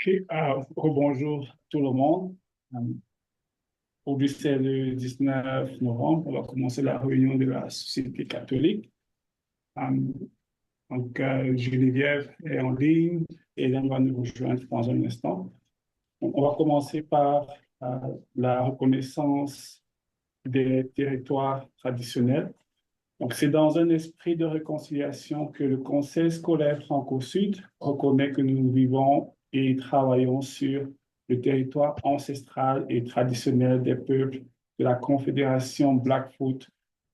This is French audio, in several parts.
Ok, rebonjour tout le monde. Euh, Aujourd'hui, c'est le 19 novembre. On va commencer la réunion de la Société catholique. Euh, Geneviève est en ligne et Hélène va nous rejoindre dans un instant. Donc, on va commencer par euh, la reconnaissance des territoires traditionnels. Donc, c'est dans un esprit de réconciliation que le Conseil scolaire Franco-Sud reconnaît que nous vivons et travaillons sur le territoire ancestral et traditionnel des peuples de la Confédération Blackfoot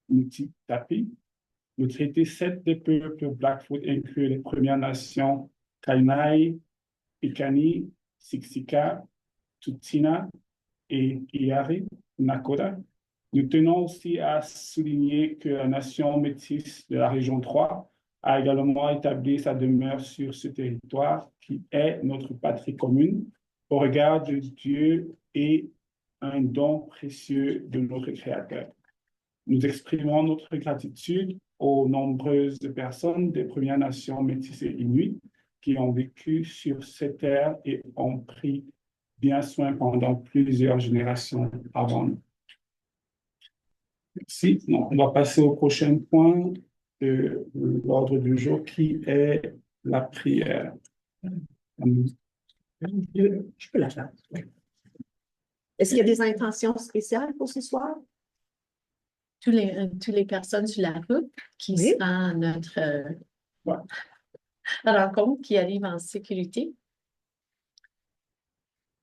Municipali. Le traité 7 des peuples Blackfoot inclut les Premières Nations Kainai, Piikani, Siksika, Tsuut'ina et Iari Nakoda. Nous tenons aussi à souligner que la nation métisse de la région 3 a également établi sa demeure sur ce territoire qui est notre patrie commune au regard de Dieu et un don précieux de notre Créateur. Nous exprimons notre gratitude aux nombreuses personnes des Premières Nations métisses et inuits qui ont vécu sur ces terres et ont pris bien soin pendant plusieurs générations avant nous. Merci. Donc, on va passer au prochain point de l'ordre du jour qui est la prière. Je peux la faire. Est-ce qu'il y a des intentions spéciales pour ce soir? Toutes les personnes sur la route qui Oui. seront à notre Ouais. rencontre, qui arrivent en sécurité.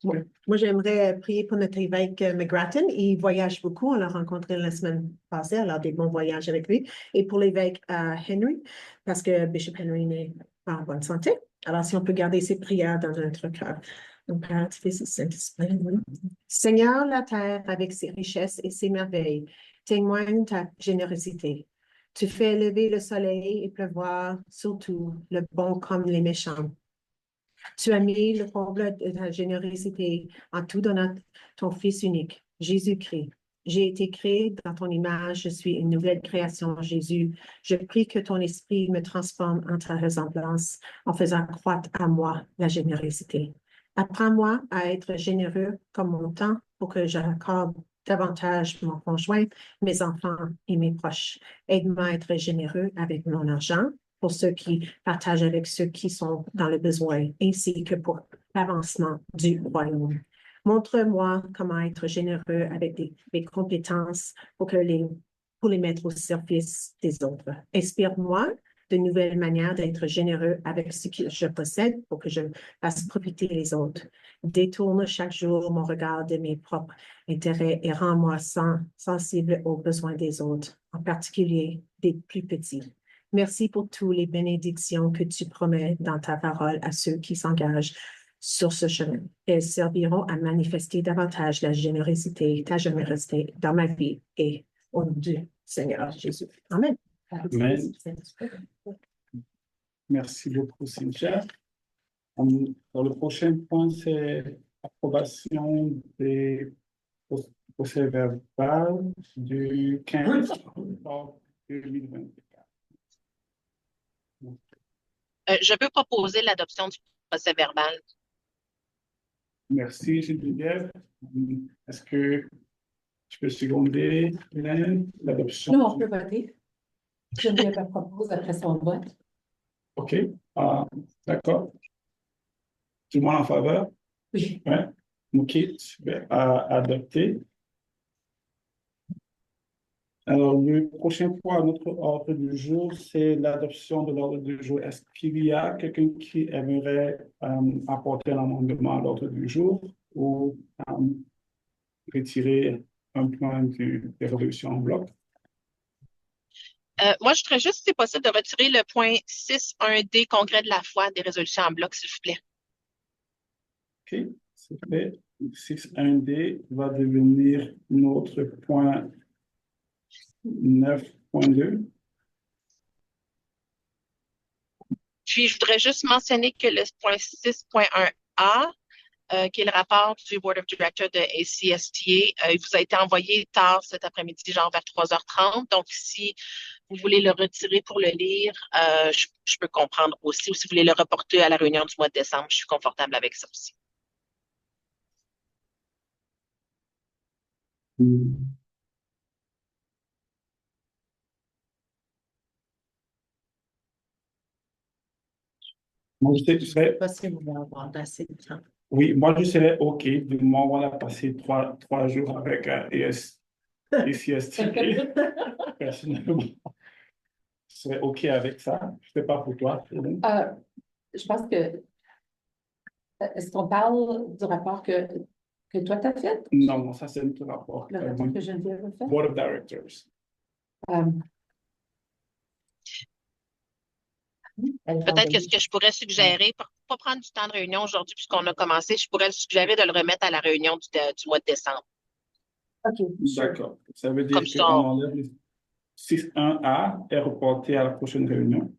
Oui. Moi, j'aimerais prier pour notre évêque McGrattan. Il voyage beaucoup. On l'a rencontré la semaine passée, alors des bons voyages avec lui. Et pour l'évêque Henry, parce que Bishop Henry n'est pas en bonne santé. Alors, si on peut garder ses prières dans notre cœur. Donc, Père, Fils et Saint-Esprit. Seigneur, la terre, avec ses richesses et ses merveilles, témoigne ta générosité. Tu fais lever le soleil et pleuvoir sur tout, le bon comme les méchants. Tu as mis le comble de ta générosité en tout donnant ton Fils unique, Jésus-Christ. J'ai été créé dans ton image, je suis une nouvelle création, Jésus. Je prie que ton esprit me transforme en ta ressemblance en faisant croître à moi la générosité. Apprends-moi à être généreux comme mon temps pour que j'accorde davantage mon conjoint, mes enfants et mes proches. Aide-moi à être généreux avec mon argent, pour ceux qui partagent avec ceux qui sont dans le besoin, ainsi que pour l'avancement du royaume. Montre-moi comment être généreux avec mes compétences pour les mettre au service des autres. Inspire-moi de nouvelles manières d'être généreux avec ce que je possède pour que je fasse profiter les autres. Détourne chaque jour mon regard de mes propres intérêts et rends-moi sensible aux besoins des autres, en particulier des plus petits. Merci pour toutes les bénédictions que tu promets dans ta parole à ceux qui s'engagent sur ce chemin. Elles serviront à manifester davantage ta générosité dans ma vie et au nom du Seigneur Jésus. Amen. Amen. Merci beaucoup, Cynthia. Dans le prochain point, c'est l'approbation des procès-verbal du 15 octobre 2024. Je peux proposer l'adoption du procès verbal. Merci, Geneviève. Est-ce que tu peux seconder, Hélène, l'adoption? Non, on peut voter. Geneviève propose après son vote. OK. D'accord. Tout le monde en faveur? Oui. Ouais. OK. Super. Adopté. Alors, le prochain point à notre ordre du jour, c'est l'adoption de l'ordre du jour. Est-ce qu'il y a quelqu'un qui aimerait apporter un amendement à l'ordre du jour ou retirer un point des résolutions en bloc? Moi, je voudrais juste, si c'est possible, de retirer le point 6.1D, congrès de la foi, des résolutions en bloc, s'il vous plaît. OK, c'est fait. 6.1D va devenir notre point 9.2. Puis, je voudrais juste mentionner que le point 6.1A qui est le rapport du Board of Directors de ACSTA. Il vous a été envoyé tard cet après-midi, genre vers 3h30. Donc, si vous voulez le retirer pour le lire, je peux comprendre aussi. Ou si vous voulez le reporter à la réunion du mois de décembre, je suis confortable avec ça aussi. Hmm. Moi, je serais, Pas si vous voulez avoir assez de temps. oui, moi, je serais OK. Du moment où on a passé trois jours avec ACSTA, personnellement, je serais OK avec ça. Je ne sais pas pour toi. Je pense que, est-ce qu'on parle du rapport que toi t'as fait? Non, non, ça, c'est notre rapport Le rapport du que Geneviève a fait? Board of Directors. Peut-être que ce que je pourrais suggérer, pour ne pas prendre du temps de réunion aujourd'hui puisqu'on a commencé, je pourrais suggérer de le remettre à la réunion du mois de décembre. OK, sure. D'accord. Ça veut dire Comme qu'on ça, enlève le 6.1a est reporté à la prochaine réunion.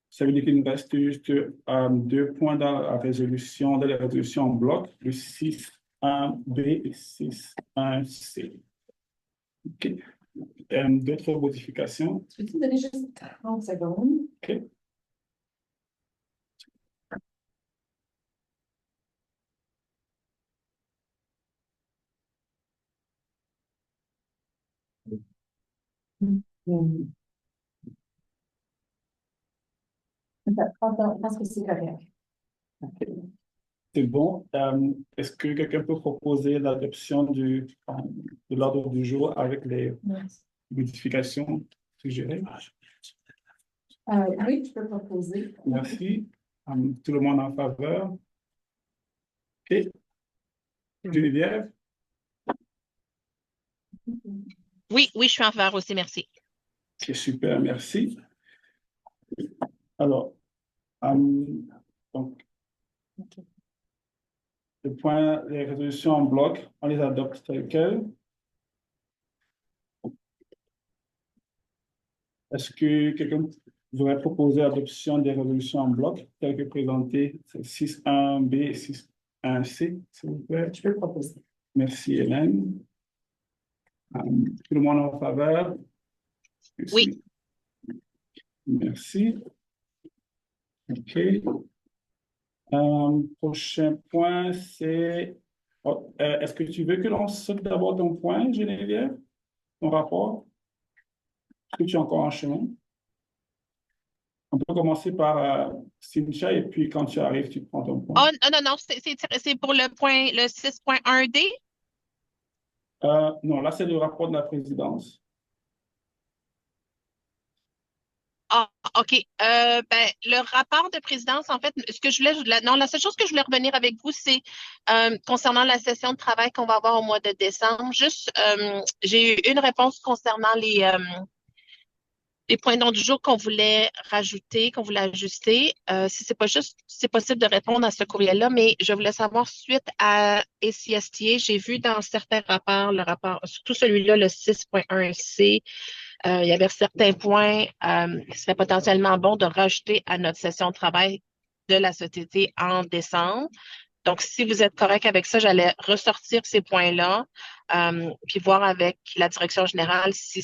Ça veut dire qu'il nous reste juste 2 points dans la résolution, dans les résolutions en bloc, le 6.1b et 6.1c. OK. D'autres modifications? Peux-tu me donner juste 30 secondes? OK. Je pense que c'est correct. C'est bon. Est-ce que quelqu'un peut proposer l'adoption de l'ordre du jour avec les modifications suggérées? Oui, je peux proposer. Merci. Tout le monde en faveur? OK. Geneviève? oui, je suis en faveur aussi, merci. C'est super, merci. Alors, donc, le point, les résolutions en bloc, on les adopte telles quelles. Est-ce que quelqu'un voudrait proposer l'adoption des résolutions en bloc telles que présentées, 6.1b et 6.1c, s'il vous plaît? Je peux proposer. Merci, Hélène. Tout le monde en faveur? Oui. Merci. OK. Prochain point, c'est... est-ce que tu veux que l'on saute d'abord ton point, Geneviève? Ton rapport? Est-ce que tu es encore en chemin? On peut commencer par Cynthia et puis quand tu arrives, tu prends ton point. Oh, non, c'est pour le point, le 6.1D? Non, là, c'est le rapport de la présidence. Ah, OK. Le rapport de présidence, en fait, ce que je voulais, non, la seule chose que je voulais revenir avec vous, c'est concernant la session de travail qu'on va avoir au mois de décembre. Juste, j'ai eu une réponse concernant les points d'ordre du jour qu'on voulait rajouter, qu'on voulait ajuster. Si c'est possible de répondre à ce courriel-là, mais je voulais savoir, suite à ACSTA, j'ai vu dans certains rapports, le rapport, surtout celui-là, le 6.1c, il y avait certains points qui seraient potentiellement bons de rajouter à notre session de travail de la société en décembre. Donc, si vous êtes correct avec ça, j'allais ressortir ces points-là, puis voir avec la direction générale si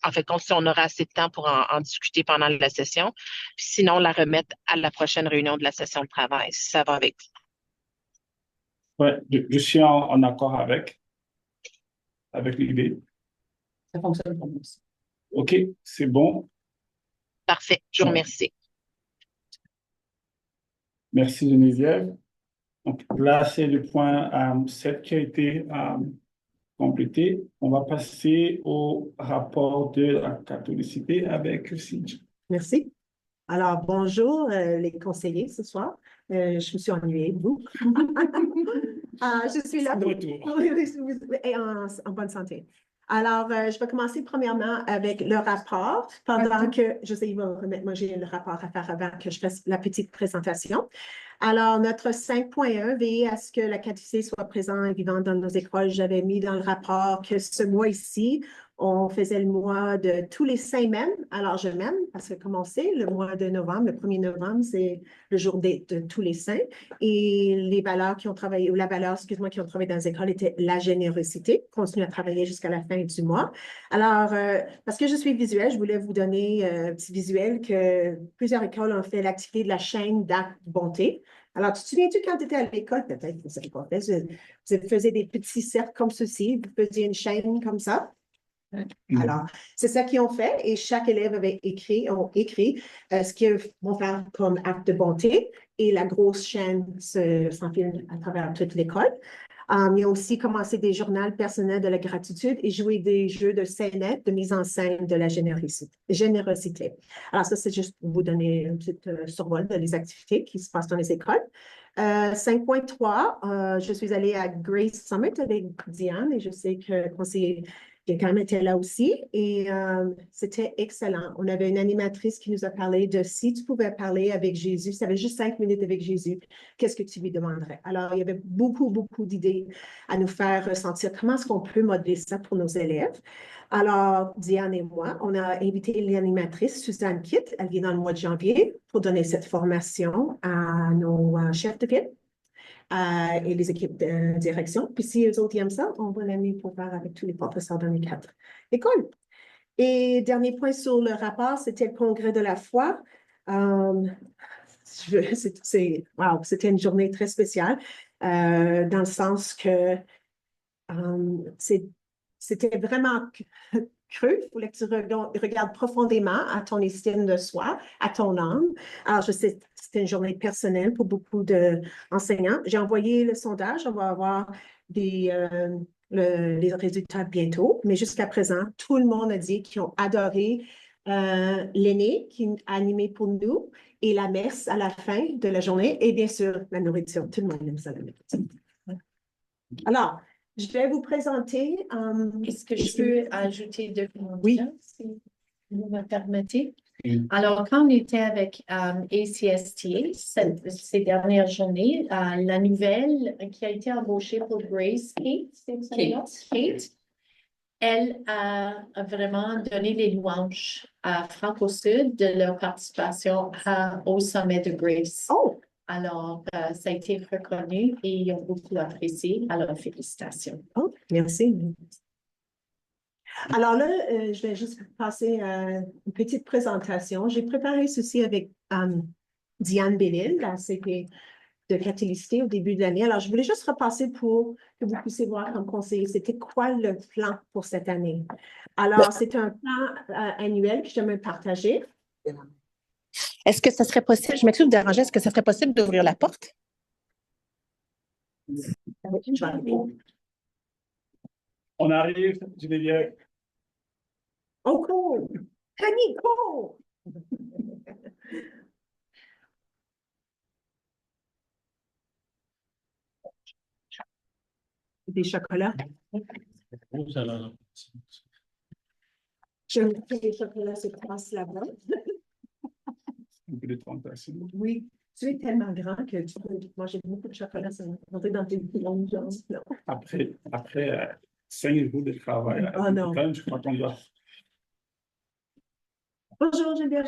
en fait, si on aura assez de temps pour en discuter pendant la session, puis sinon la remettre à la prochaine réunion de la session de travail, si ça va avec vous. Oui, je suis en accord avec l'idée. Ça fonctionne pour nous aussi. OK, c'est bon. Parfait, je vous remercie. Merci, Geneviève. Donc là, c'est le point 7 qui a été complété. On va passer au rapport de la catholicité avec Cynthia. Merci. Alors, bonjour les conseillers ce soir. Je me suis ennuyée de vous. Je suis là De retour. et en bonne santé. Alors, je vais commencer premièrement avec le rapport, pendant que José va remettre, moi j'ai le rapport à faire avant que je fasse la petite présentation. Alors, notre 5.1, veiller à ce que la catéchisée soit présente et vivante dans nos écoles. J'avais mis dans le rapport que ce mois-ci, On faisait le mois de tous les saints même, alors je m'aime, parce que comme on sait, le mois de novembre, le 1er novembre, c'est le jour de tous les saints. Et les valeurs qui ont travaillé, ou la valeur, excuse-moi, qui ont travaillé dans les écoles était la générosité, continue à travailler jusqu'à la fin du mois. Alors, parce que je suis visuelle, je voulais vous donner un petit visuel que plusieurs écoles ont fait l'activité de la chaîne d'actes de bonté. Alors, tu te souviens-tu quand tu étais à l'école, peut-être, vous savez pas, vous faisiez des petits cercles comme ceci, vous faisiez une chaîne comme ça. Alors, c'est ça qu'ils ont fait et chaque élève avait ont écrit ce qu'ils vont faire comme acte de bonté et la grosse chaîne s'enfile à travers toute l'école. Ils ont aussi commencé des journaux personnels de la gratitude et joué des jeux de scénettes de mise en scène de la générosité. Alors, ça, c'est juste pour vous donner un petit survol des activités qui se passent dans les écoles. 5.3, je suis allée à Grace Summit avec Diane et je sais que conseiller quelqu'un était là aussi et c'était excellent. On avait une animatrice qui nous a parlé de si tu pouvais parler avec Jésus, si tu avais juste 5 minutes avec Jésus, qu'est-ce que tu lui demanderais? Alors, il y avait beaucoup, beaucoup d'idées à nous faire ressentir comment est-ce qu'on peut modeler ça pour nos élèves. Alors, Diane et moi, on a invité l'animatrice Suzanne Kitt, elle vient dans le mois de janvier pour donner cette formation à nos chefs de file. Et les équipes de direction. Puis si eux autres aiment ça, on va l'amener pour faire avec tous les professeurs dans les 4 écoles. Et dernier point sur le rapport, c'était le congrès de la foi. Wow, c'était une journée très spéciale dans le sens que c'était vraiment creux. Il fallait que tu regardes profondément à ton estime de soi, à ton âme. Alors, je sais, c'était une journée personnelle pour beaucoup d'enseignants. J'ai envoyé le sondage. On va avoir les résultats bientôt. Mais jusqu'à présent, tout le monde a dit qu'ils ont adoré l'aîné qui a animé pour nous et la messe à la fin de la journée et bien sûr, la nourriture. Tout le monde aime ça, la nourriture. Alors, je vais vous présenter. Est-ce que je peux ajouter 2 commentaires, Oui. si vous me permettez? Oui. Alors, quand on était avec ACSTA ces dernières journées, la nouvelle qui a été embauchée pour Grace, Kate, elle a vraiment donné les louanges à Franco-Sud de leur participation au sommet de Grace. Oh! Alors, ça a été reconnu et ils ont beaucoup apprécié. Alors, félicitations. Oh, merci. Alors là, je vais juste passer à une petite présentation. J'ai préparé ceci avec Diane Bellil, la CP de catholicité au début de l'année. Alors, je voulais juste repasser pour que vous puissiez voir comme conseiller, c'était quoi le plan pour cette année. Alors, c'est un plan annuel que j'aimerais partager. Est-ce que ça serait possible, je m'excuse de déranger, est-ce que ça serait possible d'ouvrir la porte? Je vais arriver. On arrive, Geneviève. Oh, cool! Camille, cool! Des chocolats. Je me fais des chocolats se passe là-bas. Un peu de tentation. Oui, tu es tellement grand que tu peux manger beaucoup de chocolat sans rentrer dans tes longues jambes. Non. Après 5 jours de travail, Oh non. quand même, je crois qu'on doit. Bonjour, Geneviève.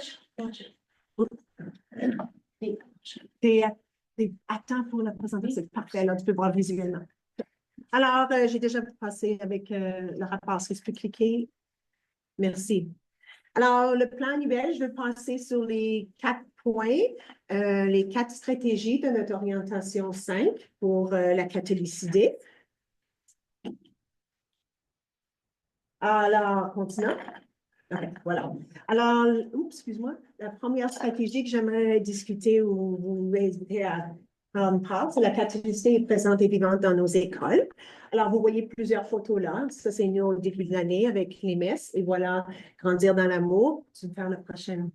Attends pour la présentation. C'est parfait. Là, tu peux voir visuellement. Alors, j'ai déjà passé avec le rapport. Est-ce que je peux cliquer? Merci. Alors, le plan annuel, je vais passer sur les 4 points, les 4 stratégies de notre orientation 5 pour la catholicité. Alors, continuons. Okay, voilà. Alors, excuse-moi, la première stratégie que j'aimerais discuter ou vous inviter à prendre part, c'est la catholicité est présente et vivante dans nos écoles. Alors, vous voyez plusieurs photos là. Ça, c'est nous au début de l'année avec les messes. Et voilà, grandir dans l'amour. Tu veux faire la prochaine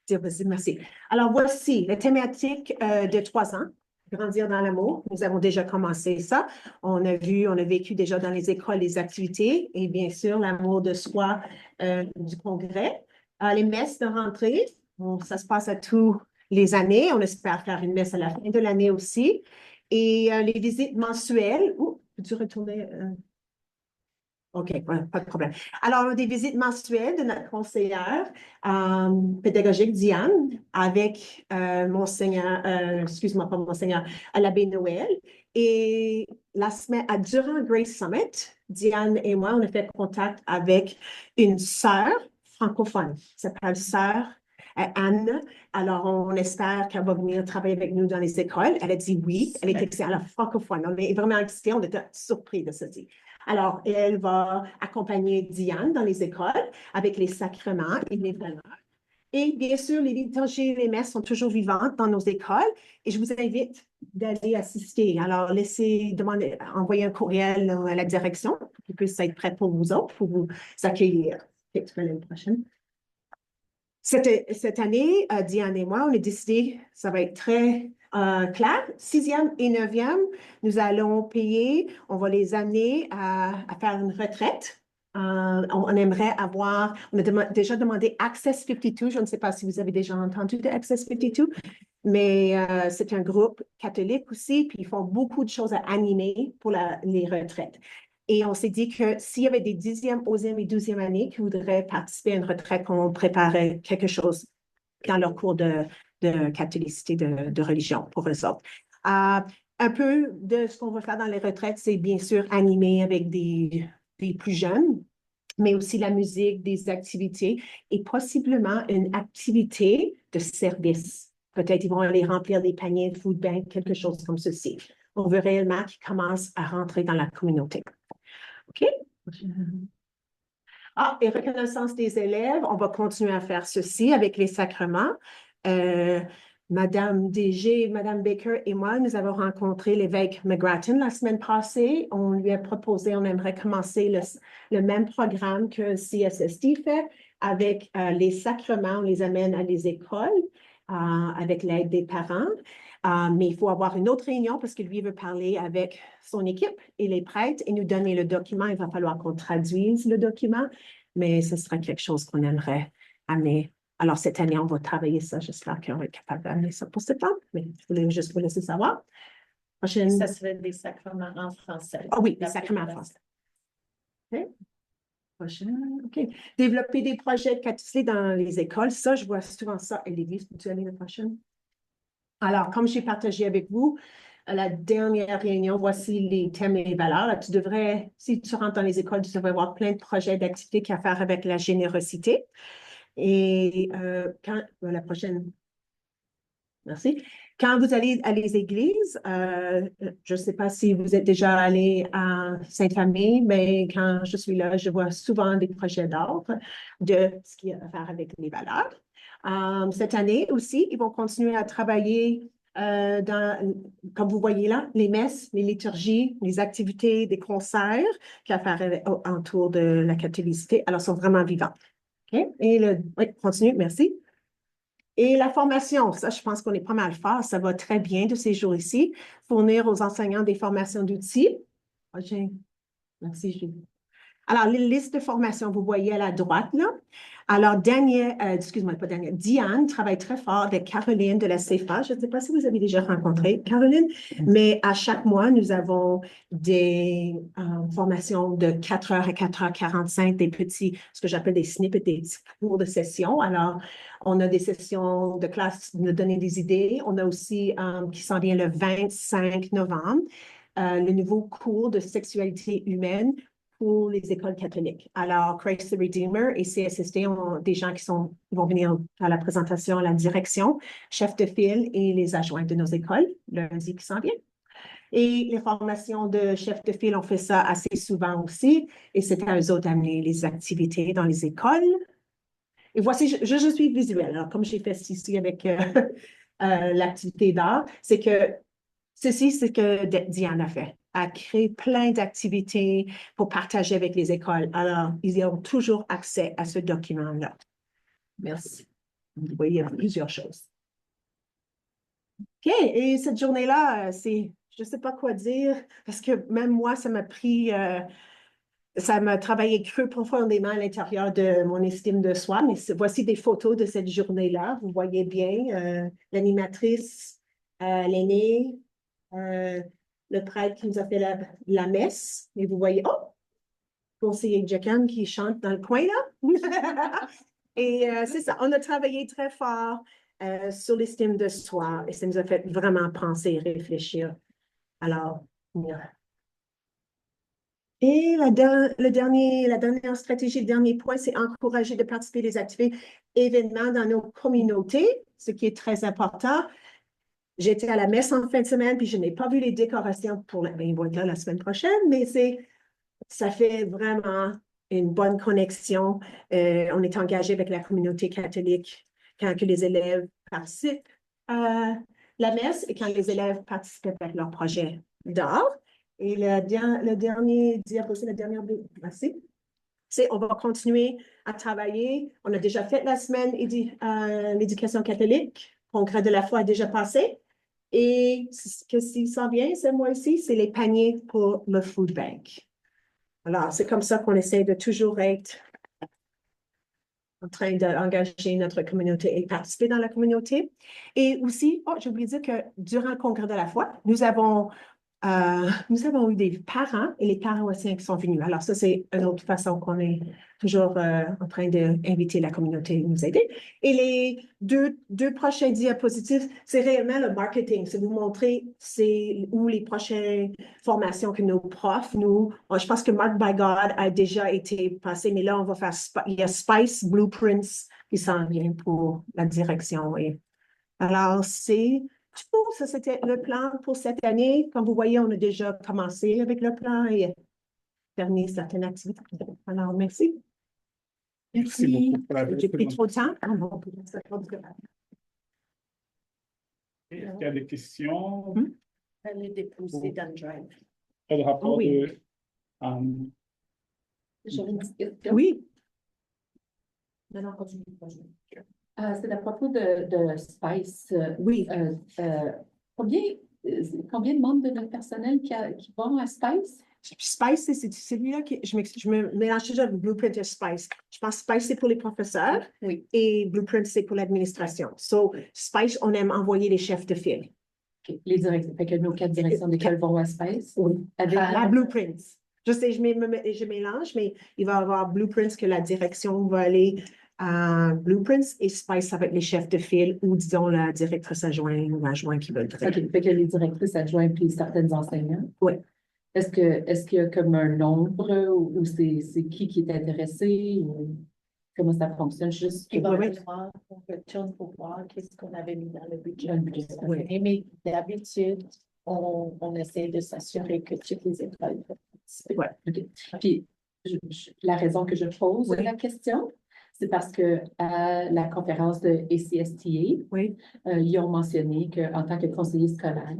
diapositive? Merci. Alors, voici la thématique de 3 ans. Grandir dans l'amour. Nous avons déjà commencé ça. On a vécu déjà dans les écoles les activités et bien sûr l'amour de soi du congrès. Les messes de rentrée, ça se passe à tous les années. On espère faire une messe à la fin de l'année aussi. Et les visites mensuelles. Peux-tu retourner? OK, ouais, pas de problème. Alors, on a des visites mensuelles de notre conseillère pédagogique, Diane, avec Monseigneur, excuse-moi, pas Monseigneur, l'abbé Noël. Et la semaine, durant Grace Summit, Diane et moi, on a fait contact avec une sœur francophone, qui s'appelle sœur Anne. Alors, on espère qu'elle va venir travailler avec nous dans les écoles. Elle a dit oui, elle est excellente, elle est francophone. On est vraiment excités, on était surpris de ce dire. Alors, elle va accompagner Diane dans les écoles avec les sacrements et les valeurs. Et bien sûr, les liturgies et les messes sont toujours vivantes dans nos écoles et je vous invite d'aller assister. Alors, envoyer un courriel à la direction pour qu'ils puissent être prêts pour vous autres, pour vous accueillir. Okay, l'année prochaine. Cette année, Diane et moi, on a décidé, ça va être très clair, 6e et 9e, nous allons payer, on va les amener à faire une retraite. On aimerait avoir, on a déjà demandé Access 52, je ne sais pas si vous avez déjà entendu de Access 52, mais c'est un groupe catholique aussi, puis ils font beaucoup de choses à animer pour les retraites. Et on s'est dit que s'il y avait des 10e, 11e et 12e années qui voudraient participer à une retraite, qu'on préparait quelque chose dans leur cours de catholicité, de religion pour eux autres. Un peu de ce qu'on va faire dans les retraites, c'est bien sûr animer avec des plus jeunes, mais aussi la musique, des activités et possiblement une activité de service. Peut-être ils vont aller remplir des paniers de food bank, quelque chose comme ceci. On veut réellement qu'ils commencent à rentrer dans la communauté. OK? Et reconnaissance des élèves, on va continuer à faire ceci avec les sacrements. Madame DG, Madame Baker et moi, nous avons rencontré l'évêque McGrattan la semaine passée. On lui a proposé, on aimerait commencer le même programme que CSSD fait avec les sacrements, on les amène à les écoles avec l'aide des parents. Mais il faut avoir une autre réunion parce que lui veut parler avec son équipe et les prêtres et nous donner le document. Il va falloir qu'on traduise le document, mais ce sera quelque chose qu'on aimerait amener. Alors, cette année, on va travailler ça. J'espère qu'on va être capable d'amener ça pour septembre, mais je voulais juste vous laisser savoir. Prochaine. Ça serait des sacrements en français. Ah oui, des sacrements en français. OK. Prochaine. OK. Développer des projets de catholicisme dans les écoles. Ça, je vois souvent ça à l'église. Peux-tu aller la prochaine? Alors, comme j'ai partagé avec vous, à la dernière réunion, voici les thèmes et les valeurs. Là, si tu rentres dans les écoles, tu devrais avoir plein de projets d'activités qui ont à faire avec la générosité. Et la prochaine. Merci. Quand vous allez à les églises, je ne sais pas si vous êtes déjà allé à Sainte-Famille, mais quand je suis là, je vois souvent des projets d'ordre de ce qui a à faire avec les valeurs. Cette année aussi, ils vont continuer à travailler comme vous voyez là, les messes, les liturgies, les activités, des concerts qui ont à faire autour de la catholicité. Alors, ils sont vraiment vivants. OK? Oui, continue, merci. Et la formation, ça, je pense qu'on est pas mal fort. Ça va très bien de ces jours ici. Fournir aux enseignants des formations d'outils. Merci, Julie. Alors, les listes de formation, vous voyez à la droite, là. Alors, Diane travaille très fort avec Caroline de la CFA. Je ne sais pas si vous avez déjà rencontré Caroline, mais à chaque mois, nous avons des formations de 4h à 4h45, ce que j'appelle des snippets, des petits cours de session. Alors, on a des sessions de classe, de donner des idées. On a aussi, qui s'en vient le 25 novembre, le nouveau cours de sexualité humaine pour les écoles catholiques. Alors, Christ the Redeemer et CSSD ont des gens qui vont venir à la présentation, à la direction, chef de file et les adjoints de nos écoles, lundi qui s'en vient. Et les formations de chef de file, on fait ça assez souvent aussi, et c'est à eux autres d'amener les activités dans les écoles. Et voici, je suis visuelle. Alors, comme j'ai fait ici avec l'activité d'art, c'est que ceci, c'est que Diane a fait, a créé plein d'activités pour partager avec les écoles. Alors, ils ont toujours accès à ce document-là. Merci. Vous voyez, il y a plusieurs choses. OK, et cette journée-là, je ne sais pas quoi dire, parce que même moi, ça m'a travaillé creux profondément à l'intérieur de mon estime de soi, mais voici des photos de cette journée-là. Vous voyez bien l'animatrice, l'aînée, le prêtre qui nous a fait la messe. Et vous voyez, conseiller Jacqueline qui chante dans le coin là. Et c'est ça, on a travaillé très fort sur l'estime de soi et ça nous a fait vraiment penser et réfléchir. Alors, yeah. Et la dernière stratégie, le dernier point, c'est encourager de participer à des activités, événements dans nos communautés, ce qui est très important. J'étais à la messe en fin de semaine, puis je n'ai pas vu les décorations pour ils vont être là la semaine prochaine, mais ça fait vraiment une bonne connexion. On est engagé avec la communauté catholique quand que les élèves participent à la messe et quand les élèves participent avec leur projet d'art. Et le dernier diapositive, la dernière, merci, c'est on va continuer à travailler. On a déjà fait la semaine l'éducation catholique. Le congrès de la foi a déjà passé. Et ce qui s'en vient ce mois-ci, c'est les paniers pour le food bank. Alors, c'est comme ça qu'on essaie de toujours être en train d'engager notre communauté et participer dans la communauté. Et aussi, j'ai oublié de dire que durant le congrès de la foi, nous avons eu des parents et les parents aussi qui sont venus. Alors, ça, c'est une autre façon qu'on est toujours en train d'inviter la communauté à nous aider. Et les deux prochains diapositives, c'est réellement le marketing. C'est vous montrer où les prochaines formations que nos profs, je pense que Mark by God a déjà été passé, mais là, on va faire, il y a Spice Blueprints qui s'en vient pour la direction. Et alors, c'est tout. Ça, c'était le plan pour cette année. Comme vous voyez, on a déjà commencé avec le plan et terminé certaines activités. Alors, merci. Merci beaucoup pour la J'ai pris trop de temps. Est-ce qu'il y a des questions? Elle est déposée dans le drive. Le rapport Oui. J'avais une petite question. Oui. Maintenant, continue. C'est à propos de Spice. Oui. Combien de membres de notre personnel qui vont à Spice? Spice, c'est celui-là je me mélange toujours avec Blueprint et Spice. Je pense que Spice, c'est pour les professeurs. Oui. Et Blueprint, c'est pour l'administration. So, Spice, on aime envoyer les chefs de file. Okay. Les directions. Fait que nos 4 directions d'école vont à Spice. Oui. Avec À Blueprint. Je sais, je mélange, mais il va y avoir Blueprints que la direction va aller à Blueprints et Spice avec les chefs de file ou, disons, la directrice adjointe ou l'adjoint qui veut le traiter. OK. Fait que les directrices adjointes puis certaines enseignants. Oui. Est-ce qu'il y a comme un nombre ou c'est qui est intéressé ou comment ça fonctionne? Juste Il va Oui. voir, on retourne pour voir qu'est-ce qu'on avait mis dans le budget. Oui. Mais d'habitude, on essaie de s'assurer que toutes les écoles vont participer. Ouais. OK. Puis, la raison que je pose la question, c'est parce que à la conférence de ACSTA, Oui. Ils ont mentionné qu'en tant que conseiller scolaire,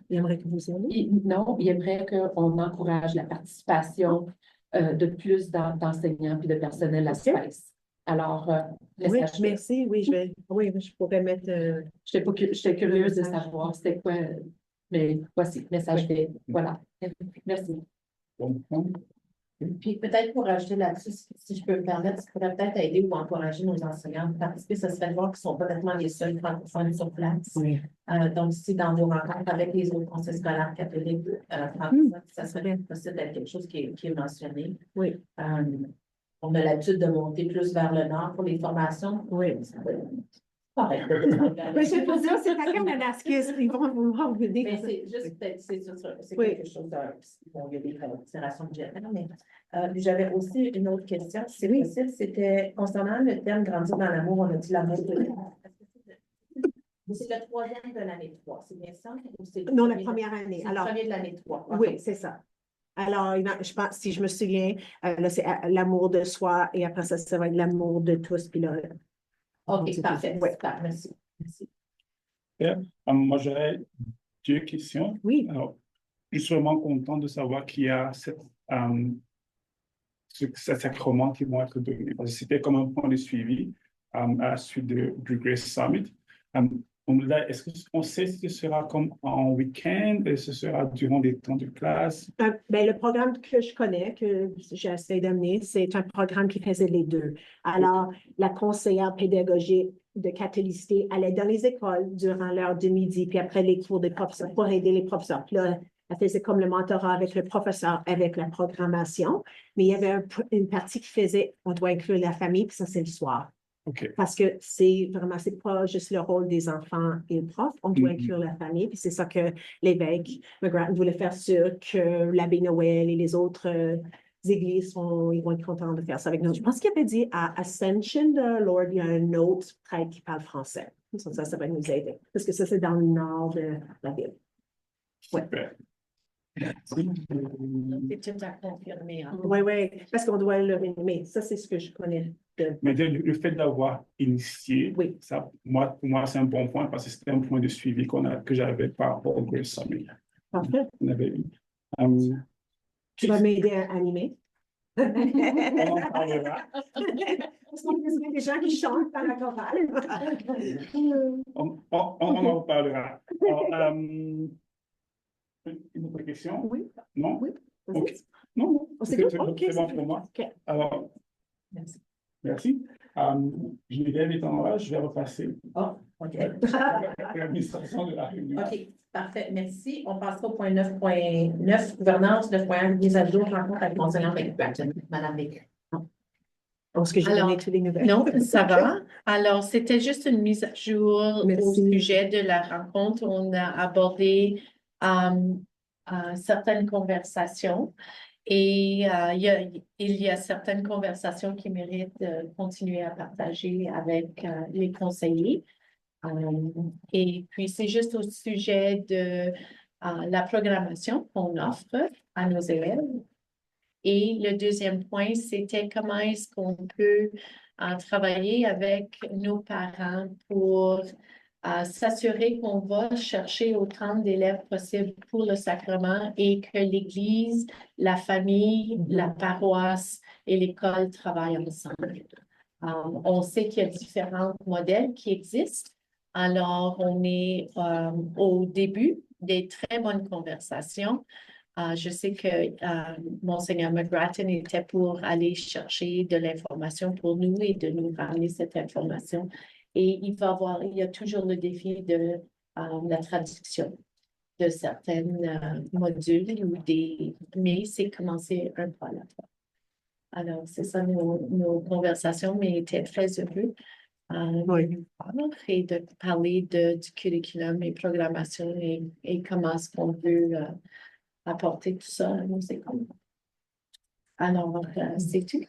Il aimerait que vous y alliez. ils aimeraient qu'on encourage la participation de plus d'enseignants et de personnel à Spice. Alors, Oui, merci. Oui, je pourrais mettre. J'étais curieuse de savoir c'était quoi, mais voici, message fait. Voilà. Merci. Puis peut-être pour ajouter là-dessus, si je peux me permettre, ça pourrait peut-être aider ou encourager nos enseignants à participer. Ce serait de voir qu'ils sont peut-être les seuls francophones sur place. Oui. Donc, si dans vos rencontres avec les autres conseils scolaires catholiques, ça serait possible d'être quelque chose qui est mentionné. Oui. On a l'habitude de monter plus vers le nord pour les formations. Oui. Pareil. Mais je peux dire, c'est pas comme la NASCIS, ils vont vous revenir. Mais c'est juste peut-être, c'est quelque chose bon, il y a des considérations budgétaires, mais j'avais aussi une autre question, si c'est possible, c'était concernant le terme grandir dans l'amour, on a dit l'amour de c'est le troisième de l'année 3, c'est bien ça? Non, la première année. C'est le premier de l'année 3. Oui, c'est ça. Alors, je pense, si je me souviens, là, c'est l'amour de soi et après ça va être l'amour de tous. Puis là, OK, parfait. Oui. Merci. Merci. Moi, j'aurais 2 questions. Oui. Alors, je suis vraiment content de savoir qu'il y a ces sacrements qui vont être donnés. C'était comme un point de suivi à la suite du Grace Summit. Là, est-ce qu'on sait si ce sera comme en week-end et ce sera durant des temps de classe? Ben, le programme que je connais, que j'essaie d'amener, c'est un programme qui faisait les deux. Alors, la conseillère pédagogique de catholicité allait dans les écoles durant l'heure de midi, puis après les cours des professeurs pour aider les professeurs. Puis là, Elle faisait comme le mentorat avec le professeur, avec la programmation, mais il y avait une partie qui faisait, on doit inclure la famille, puis ça, c'est le soir. OK. Parce que c'est vraiment, c'est pas juste le rôle des enfants et le prof, on doit inclure la famille, puis c'est ça que l'évêque McGrattan voulait faire sûr que l'abbé Noël et les autres églises ils vont être contents de faire ça avec nous. Je pense qu'il avait dit à Ascension de Lord, il y a un autre prêtre qui parle français. Ça va nous aider, parce que ça, c'est dans le nord de la ville. Ouais. Super. C'est tout à confirmer. Hein. Oui, oui, parce qu'on doit le réanimer. Ça, c'est ce que je connais. Mais le fait d'avoir initié, Oui. ça, pour moi, c'est un bon point parce que c'était un point de suivi que j'avais par rapport au Grace Summit. Parfait. On avait eu. Tu vas m'aider à animer. On en parlera. Parce qu'il y a des gens qui chantent dans la chorale. On en reparlera. Alors, une autre question? Oui. Non? Oui. OK. Non, non. C'est C'est bon? OK, c'est bon c'est pour moi. OK. Alors, Merci. merci. Je vais étant là, je vais repasser Oh, OK. l'administration de la réunion. OK, parfait. Merci. On passera au point 9.9, gouvernance, 9.1, mise à jour, rencontre avec l'enseignant McGrattan. Madame Baker. Est-ce que j'ai Alors, donné toutes les nouvelles? Non, ça va. Alors, c'était juste une mise à jour au Merci. sujet de la rencontre. On a abordé certaines conversations et il y a certaines conversations qui méritent de continuer à partager avec les conseillers. Et puis, c'est juste au sujet de la programmation qu'on offre à nos élèves. Et le deuxième point, c'était comment est-ce qu'on peut travailler avec nos parents pour s'assurer qu'on va chercher autant d'élèves possible pour le sacrement et que l'Église, la famille, la paroisse et l'école travaillent ensemble. On sait qu'il y a différents modèles qui existent. Alors, on est au début des très bonnes conversations. Je sais que Monseigneur McGrattan était pour aller chercher de l'information pour nous et de nous ramener cette information. Et il y a toujours le défi de la traduction de certains modules mais c'est commencé un pas à la fois. Alors, c'est ça nos conversations, mais étaient très heureux de nous voir et de parler du curriculum et programmation et comment est-ce qu'on peut apporter tout ça à nos écoles. Alors, c'est tout.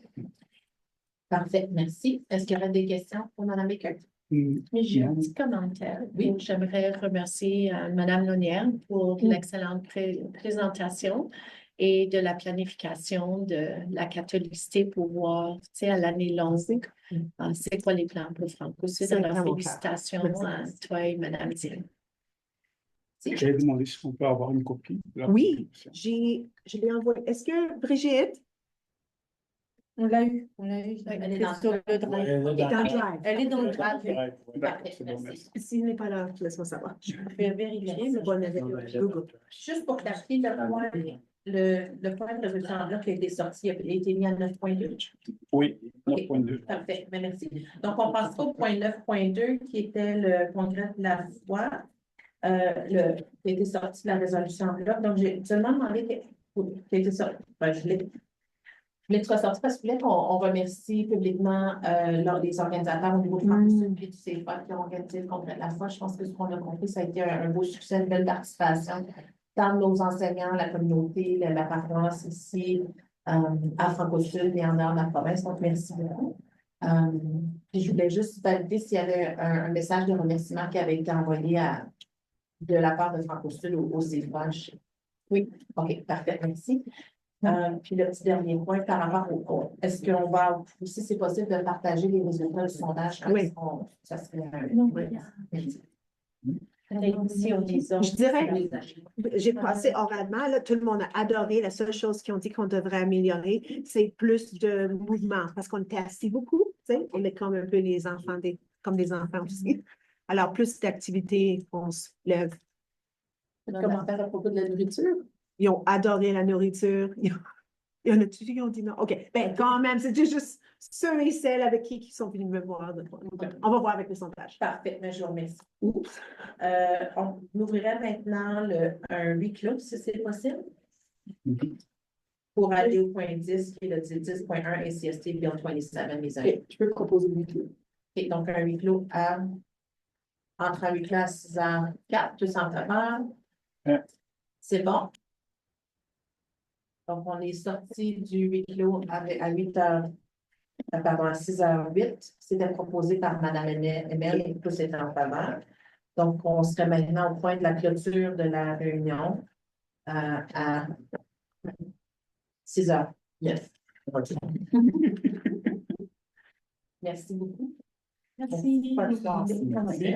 Parfait, merci. Est-ce qu'il y aurait des questions pour Mme Baker? Mais j'ai un petit commentaire. Oui, j'aimerais remercier Mme Launière pour l'excellente présentation et de la planification de la catholicité pour voir, tu sais, à l'année longue, c'est quoi les plans pour Franco-Sud. Alors, félicitations à toi et Mme Diane. J'ai demandé si on peut avoir une copie. Oui, je l'ai envoyé. Est-ce que Brigitte? On l'a eu. Elle est dans le drive. Elle est dans le drive. Parfait, merci. S'il n'est pas là, laisse-moi savoir. Je vais vérifier. C'est bon avec Google. Juste pour clarifier, le point de résolution qui a été sorti a été mis à 9.2. Oui, 9.2. Parfait, merci. Donc, on passera au point 9.2 qui était le congrès de la foi. Qui a été sorti de la résolution là. Donc, j'ai seulement demandé qui a été sorti. Je voulais que ce soit sorti parce que je voulais qu'on remercie publiquement les organisateurs au niveau de Franco-Sud et du CFA qui ont organisé le congrès de la foi. Je pense que ce qu'on a compris, ça a été un beau succès, une belle participation, tant de nos enseignants, la communauté, la paroisse ici, à Franco-Sud et en dehors de la province. Donc, merci beaucoup. Puis je voulais juste valider s'il y avait un message de remerciement qui avait été envoyé de la part de Franco-Sud au CFA. Oui, OK, parfait, merci. Puis le petit dernier point par rapport au est-ce qu'on va aussi, c'est possible de partager les résultats du sondage? Oui. Ça serait Je dirais, j'ai passé oralement, là, tout le monde a adoré. La seule chose qu'ils ont dit qu'on devrait améliorer, c'est plus de mouvement, parce qu'on était assis beaucoup, tu sais, on est comme un peu les enfants, comme des enfants aussi. Alors, plus d'activités, on se lève. Un commentaire à propos de la nourriture? Ils ont adoré la nourriture. Il y en a-tu qui ont dit non? OK. Ben, quand même, c'était juste ceux et celles avec qui sont venus me voir. On va voir avec le sondage. Parfait, mais je vous remercie. On ouvrirait maintenant un huis clos, si c'est possible, pour aller au point 10, qui est le 10.1 ACST Bill 27, mes amis. OK, je peux proposer le huis clos. Et donc, un huis clos entre un huis clos à 6h04, 200 faveurs. Ouais. C'est bon. Donc, on est sorti du huis clos à 8h, pardon, à 6h08. C'était proposé par Mme Emel et tous étaient en faveur. Donc, on serait maintenant au point de la clôture de la réunion à 6h. Yes. Merci beaucoup. Merci. Bonne soirée. Merci.